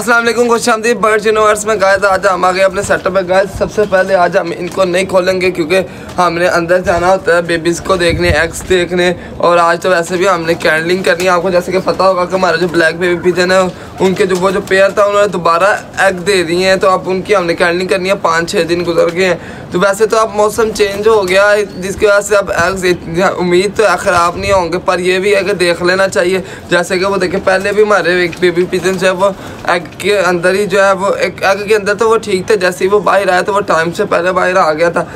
अस्सलाम वालेकुम, खुशामदीद birds universe में। गाइस आज हम आ गए अपने सेटअप में। गाइस सबसे पहले आज हम इनको नहीं खोलेंगे क्योंकि हमने अंदर जाना होता है बेबीज़ को देखने, एग्स देखने। और आज तो वैसे भी हमने कैंडलिंग करनी है। आपको जैसे कि पता होगा कि हमारा जो ब्लैक बेबी पिजन है उनके जो पेयर था उन्होंने दोबारा एग दे दिए हैं, तो अब उनकी हमने कैंडलिंग करनी है। 5-6 दिन गुजर गए हैं। तो वैसे तो अब मौसम चेंज हो गया है जिसकी वजह से अब एग्स उम्मीद तो ख़राब नहीं होंगे, पर ये भी है कि देख लेना चाहिए। जैसे कि वो देखें पहले भी हमारे एक बेबी पिजन जो है वो एग के अंदर ही जो है वो एक एग के अंदर तो वो ठीक थे, जैसे ही वो बाहर आया तो वो टाइम से पहले बाहर आ गया था,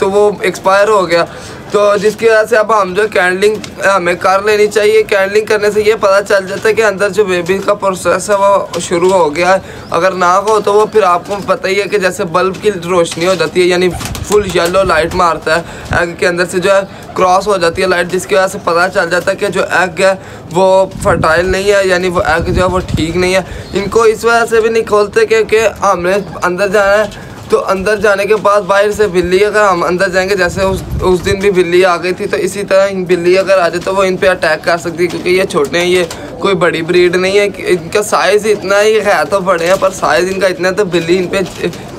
तो वो एक्सपायर हो गया। तो जिसकी वजह से अब हम जो कैंडलिंग हमें कर लेनी चाहिए। कैंडलिंग करने से ये पता चल जाता है कि अंदर जो बेबी का प्रोसेस है वो शुरू हो गया है। अगर ना हो तो वो फिर आपको पता ही है कि जैसे बल्ब की रोशनी हो जाती है, यानी फुल येलो लाइट मारता है एग के अंदर से, जो है क्रॉस हो जाती है लाइट, जिसकी वजह से पता चल जाता है कि जो एग है वो फर्टाइल नहीं है, यानी वो एग जो है वो ठीक नहीं है। इनको इस वजह से भी नहीं खोलते क्योंकि हमने अंदर जाना है, तो अंदर जाने के बाद बाहर से बिल्ली अगर हम अंदर जाएंगे, जैसे उस दिन भी बिल्ली आ गई थी, तो इसी तरह बिल्ली अगर आ जाए तो वो इन पे अटैक कर सकती है क्योंकि ये छोटे हैं, ये कोई बड़ी ब्रीड नहीं है। इनका साइज़ इतना ही है, तो बड़े हैं पर साइज़ इनका इतना है, तो बिल्ली इन पे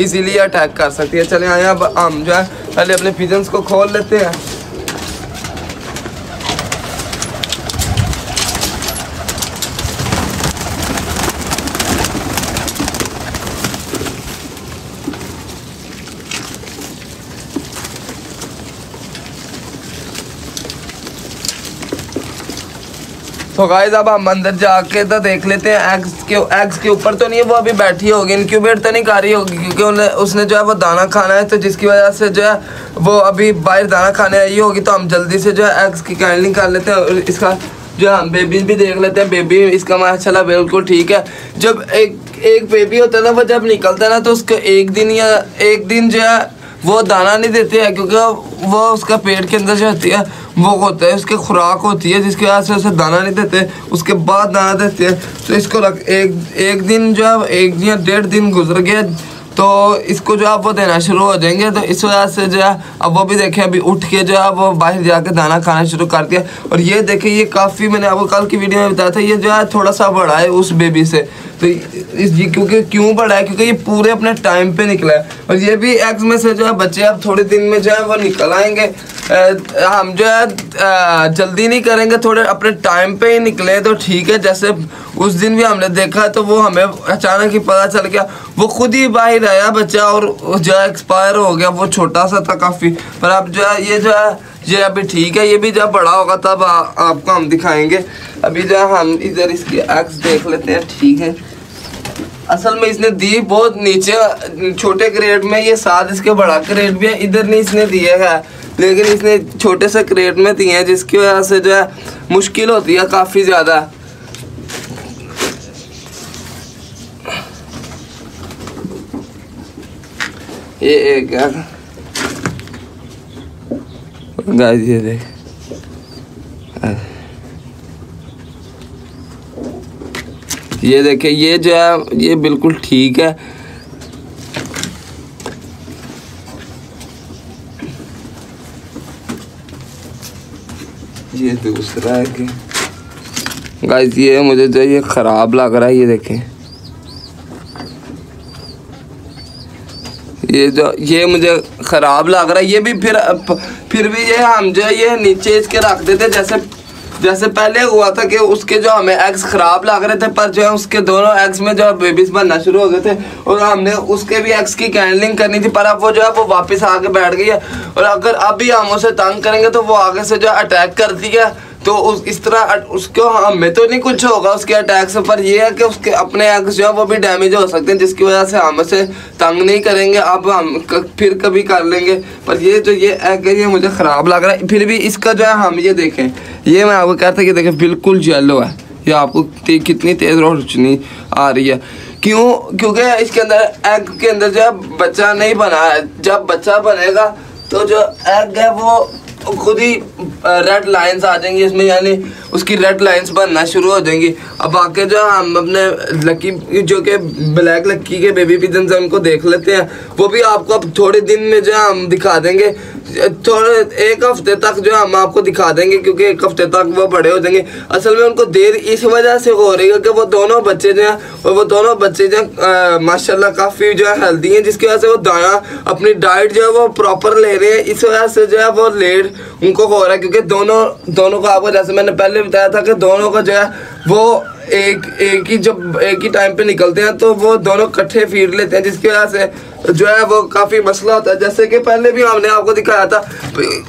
इजीली अटैक कर सकती है। चले आए अब हम जो है पहले अपने पिजन्स को खोल लेते हैं। तो गाइस अब हम अंदर जाके तो देख लेते हैं एग्स के ऊपर तो नहीं है, वो अभी बैठी होगी, इनक्यूबेट तो नहीं कर रही होगी क्योंकि उसने जो है वो दाना खाना है, तो जिसकी वजह से जो है वो अभी बाहर दाना खाने आई होगी। तो हम जल्दी से जो है एग्स की कैंडलिंग कर लेते हैं और इसका जो है हम बेबी भी देख लेते हैं। बेबी इसका माशाल्लाह बिल्कुल ठीक है। जब एक बेबी होता है ना, वो जब निकलता है ना, तो उसका एक दिन जो है वो दाना नहीं देते हैं क्योंकि वो उसका पेट के अंदर जो होती है वो होता है, उसकी खुराक होती है, जिसकी वजह से उसे दाना नहीं देते, उसके बाद दाना देते हैं। तो इसको एक दिन जो है 1 या 1.5 दिन गुजर गया तो इसको जो है वो देना शुरू हो जाएंगे। तो इस वजह से जो है अब वो भी देखें अभी उठ के जो है वो बाहर जाके दाना खाना शुरू कर दिया। और ये देखें ये काफ़ी, मैंने आपको कल की वीडियो में बताया था, ये जो है थोड़ा सा बड़ा है उस बेबी से। तो क्योंकि क्यों बड़ा है, क्योंकि ये पूरे अपने टाइम पे निकला है। और ये भी एग्स में से जो है बच्चे अब थोड़े दिन में जो है वो निकल आएंगे। हम जो है जल्दी नहीं करेंगे, थोड़े अपने टाइम पे ही निकले तो ठीक है। जैसे उस दिन भी हमने देखा तो वो हमें अचानक ही पता चल गया, वो खुद ही बाहर आया बच्चा और जो है एक्सपायर हो गया। वो छोटा सा था काफ़ी, पर अब जो है ये अभी ठीक है। ये भी जब बड़ा होगा तब आपको हम दिखाएंगे। अभी जो है हम इधर इसकी एग्स देख लेते हैं। ठीक है, असल में इसने दी बहुत नीचे छोटे क्रेट में, ये साथ इसके बड़ा क्रेट भी है, इधर नहीं इसने दिए है, लेकिन इसने छोटे से क्रेट में दिए हैं, जिसकी वजह से जो है मुश्किल होती है काफ़ी ज़्यादा। ये एक गाइस ये देख, ये देखे, ये जो है ये बिल्कुल ठीक है। ये दूसरा है कि गाइस ये मुझे जो ये ख़राब लग रहा है, ये देखें, ये मुझे ख़राब लग रहा है। ये भी फिर भी ये हम जो है ये नीचे इसके रख देते, जैसे पहले हुआ था कि उसके जो हमें एग्स ख़राब लग रहे थे, पर जो है उसके दोनों एग्स में जो बेबीज़ बनना शुरू हो गए थे और हमने उसके भी एग्स की कैंडलिंग करनी थी, पर अब वो जो है वो वापस आके बैठ गई है। और अगर अभी हम उसे तंग करेंगे तो वो आगे से जो अटैक करती है, तो इस तरह उसको हमें तो नहीं कुछ होगा उसके अटैक से, पर यह है कि उसके अपने एग्स जो है वो भी डैमेज हो सकते हैं, जिसकी वजह से हम उसे तंग नहीं करेंगे। अब हम फिर कभी कर लेंगे, पर ये जो ये एग है ये मुझे ख़राब लग रहा है। फिर भी इसका जो है हम ये देखें, ये मैं आपको कहता कि देखें बिल्कुल येलो है, ये आपको कितनी तेज़ रोशनी आ रही है। क्योंकि इसके अंदर एग के अंदर जो है बच्चा नहीं बना है। जब बच्चा बनेगा तो जो एग है वो खुद ही रेड लाइंस आ जाएंगी इसमें, यानी उसकी रेड लाइंस बनना शुरू हो जाएंगी। अब आके जो हम अपने लकी जो कि ब्लैक लकी के बेबी पिजन्स हैं उनको देख लेते हैं, वो भी आपको अब थोड़े दिन में जो हम दिखा देंगे। थोड़े एक हफ्ते तक जो है हम आपको दिखा देंगे, क्योंकि एक हफ्ते तक वो बड़े हो जाएंगे। असल में उनको देर इस वजह से हो रही है कि वो दोनों बच्चे जो हैं, और वो दोनों बच्चे जो हैं माशाल्लाह काफ़ी जो है हेल्दी हैं, जिसकी वजह से वो दाना अपनी डाइट जो है वो प्रॉपर ले रहे हैं। इस वजह से जो है वो लेट उनको हो रहा है, क्योंकि दोनों को आपको जैसे मैंने पहले बताया था कि दोनों को जो है वो एक ही टाइम पे निकलते हैं, तो वो दोनों इकट्ठे फीड लेते हैं, जिसकी वजह से जो है वो काफ़ी मसला होता है। जैसे कि पहले भी हमने आपको दिखाया था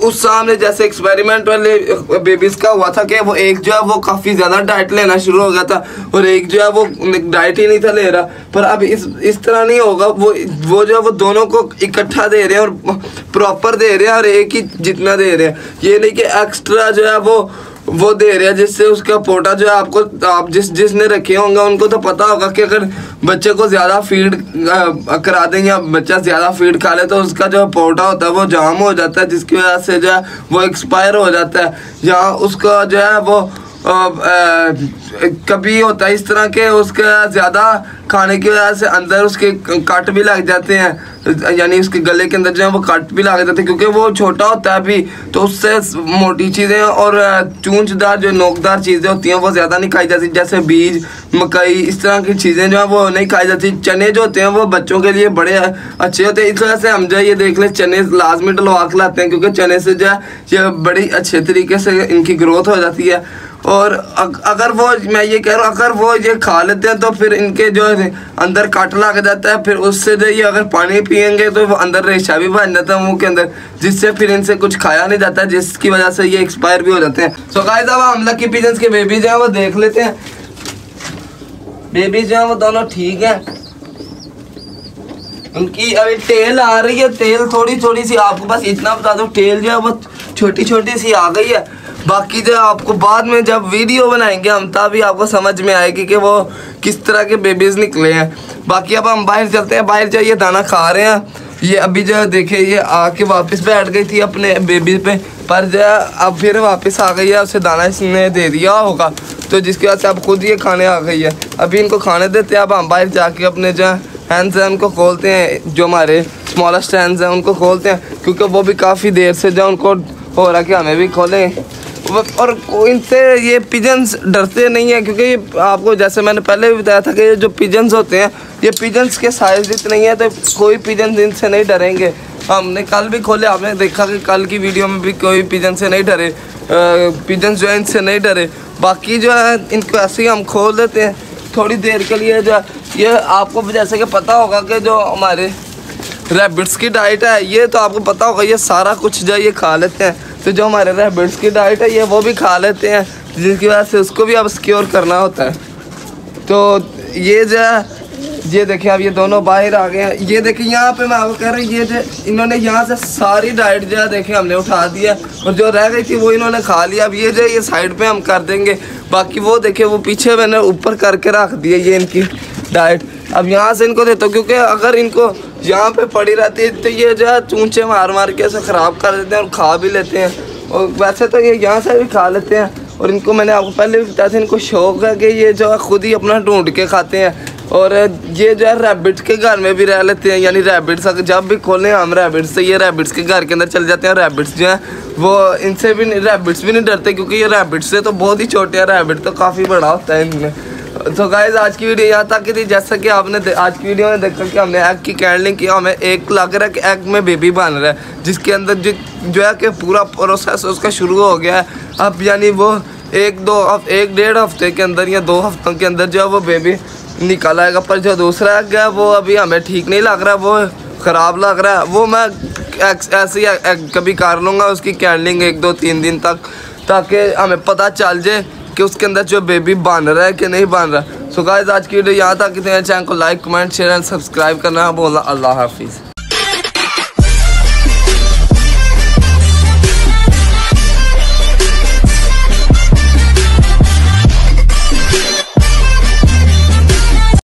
उस सामने, जैसे एक्सपेरिमेंट वाले बेबीज़ का हुआ था कि वो एक जो है वो काफ़ी ज़्यादा डाइट लेना शुरू हो गया था और एक जो है वो डाइट ही नहीं था ले रहा। पर अब इस तरह नहीं होगा, वो जो है वो दोनों को इकट्ठा दे रहे हैं और प्रॉपर दे रहे हैं और एक ही जितना दे रहे हैं। ये नहीं कि एक्स्ट्रा जो है वो दे रहे हैं, जिससे उसका पोटा जो है आप जिसने रखे होंगे उनको तो पता होगा कि अगर बच्चे को ज़्यादा फीड करा दें या बच्चा ज़्यादा फीड खा ले तो उसका जो पोटा होता है वो जाम हो जाता है, जिसकी वजह से जो है वो एक्सपायर हो जाता है, या उसका जो है वो कभी होता है इस तरह के उसका ज़्यादा खाने की वजह से अंदर उसके कट भी लग जाते हैं, यानी उसके गले के अंदर जो है वो कट भी लग जाते हैं, क्योंकि वो छोटा होता है अभी, तो उससे मोटी चीज़ें और चूंचदार जो नोकदार चीज़ें होती हैं वो ज़्यादा नहीं खाई जाती, जैसे बीज मकई इस तरह की चीज़ें जो है वो नहीं खाई जाती। चने जो होते हैं वो बच्चों के लिए बड़े अच्छे होते हैं, इस वजह से हम जो ये देख लें चने लाजमी डलवा के लाते हैं, क्योंकि चने से जो है ये बड़ी अच्छे तरीके से इनकी ग्रोथ हो जाती है। और अगर वो मैं ये कह रहा हूँ अगर वो ये खा लेते हैं तो फिर इनके जो अंदर काट लग जाता है, फिर उससे जो ये अगर पानी पियेंगे तो अंदर रेशा भी बन जाता है मुंह के अंदर, जिससे फिर इनसे कुछ खाया नहीं जाता, जिसकी वजह से ये एक्सपायर भी हो जाते हैं। सो गाइस अब हम लकी पिजन्स के बेबी जो है वो देख लेते हैं। बेबी जो है वो दोनों ठीक है, उनकी अभी टेल आ रही है, टेल थोड़ी सी आपको बस इतना बता दो, टेल जो है वो छोटी सी आ गई है। बाकी जो आपको बाद में जब वीडियो बनाएंगे हम तभी आपको समझ में आएगी कि वो किस तरह के बेबीज़ निकले हैं। बाकी अब हम बाहर चलते हैं, बाहर जाइए दाना खा रहे हैं। ये अभी जो देखिए ये आके वापस बैठ गई थी अपने बेबी पे, पर जो अब फिर वापस आ गई है, उसे दाना इसने दे दिया होगा, तो जिसकी वजह से अब खुद ये खाने आ गई है। अभी इनको खाने देते हैं, अब हम बाहर जाके अपने जो हैंड्स हैं उनको खोलते हैं, जो हमारे स्मॉलेस्ट हैंड्स हैं उनको खोलते हैं, क्योंकि वो भी काफ़ी देर से जो उनको हो रहा कि हमें भी खोलें। और इनसे ये पिजन्स डरते नहीं हैं, क्योंकि आपको जैसे मैंने पहले भी बताया था कि ये जो पिजन्स होते हैं ये पिजन्स के साइज़ इतने नहीं है, तो कोई पिजन्स इनसे नहीं डरेंगे। हमने कल भी खोले, आपने देखा कि कल की वीडियो में भी कोई पिजन से नहीं डरे, पिजन्स जो है इनसे नहीं डरे। बाकी जो है इनको ऐसे ही हम खोल देते हैं थोड़ी देर के लिए। जो ये आपको जैसे कि पता होगा कि जो हमारे रैबिट्स की डाइट है ये तो आपको पता होगा, ये सारा कुछ जो ये खा लेते हैं, तो जो हमारे रैबिट्स की डाइट है ये वो भी खा लेते हैं, जिसकी वजह से उसको भी अब सिक्योर करना होता है। तो ये जो है ये देखिए अब ये दोनों बाहर आ गए हैं। ये देखिए यहाँ पे मैं आपको कह रहा हूँ ये जो इन्होंने यहाँ से सारी डाइट जो है देखिए हमने उठा दिया, और जो रह गई थी वो इन्होंने खा लिया। अब ये जो ये साइड पे हम कर देंगे, बाकी वो देखिए वो पीछे मैंने ऊपर करके रख दिया ये इनकी डाइट। अब यहाँ से इनको देता हूँ, क्योंकि अगर इनको यहाँ पे पड़ी रहती है तो ये जो है चूंचे मार के ऐसे ख़राब कर देते हैं और खा भी लेते हैं। और वैसे तो ये यहाँ से भी खा लेते हैं, और इनको मैंने आपको पहले भी बताया था इनको शौक़ है कि ये जो है खुद ही अपना ढूंढ के खाते हैं। और ये जो है रैबिट्स के घर में भी रह लेते हैं, यानी रैबिट्स जब भी खोलें हम रैबिट्स से ये रैबिट्स के घर के अंदर चले जाते हैं। रैबिट्स जो है वो इनसे भी रैबिट्स भी नहीं डरते, क्योंकि ये रैबिट्स से तो बहुत ही छोटे हैं, रैबिट तो काफ़ी बड़ा होता है इनमें। तो गाइस आज की वीडियो यहाँ तक की थी। जैसा कि आपने आज की वीडियो में देखा कि हमने एग की कैंडलिंग की, हमें एक लग रहा है कि एग में बेबी बन रहा है, जिसके अंदर जो है कि पूरा प्रोसेस उसका शुरू हो गया है। अब यानी वो एक डेढ़ हफ्ते के अंदर या 2 हफ्तों के अंदर जो है वो बेबी निकल आएगा। पर जो दूसरा एग है वो अभी हमें ठीक नहीं लग रहा, वो ख़राब लग रहा है। वो मैं ऐसे ही कभी कर लूँगा उसकी कैंडलिंग 1-2-3 दिन तक, ताकि हमें पता चल जाए कि उसके अंदर जो बेबी बन रहा है कि नहीं बन रहा। सो गाइस आज की वीडियो यहाँ तक, चैनल को like comment share and subscribe करना बोलना। अल्लाह हाफिज़।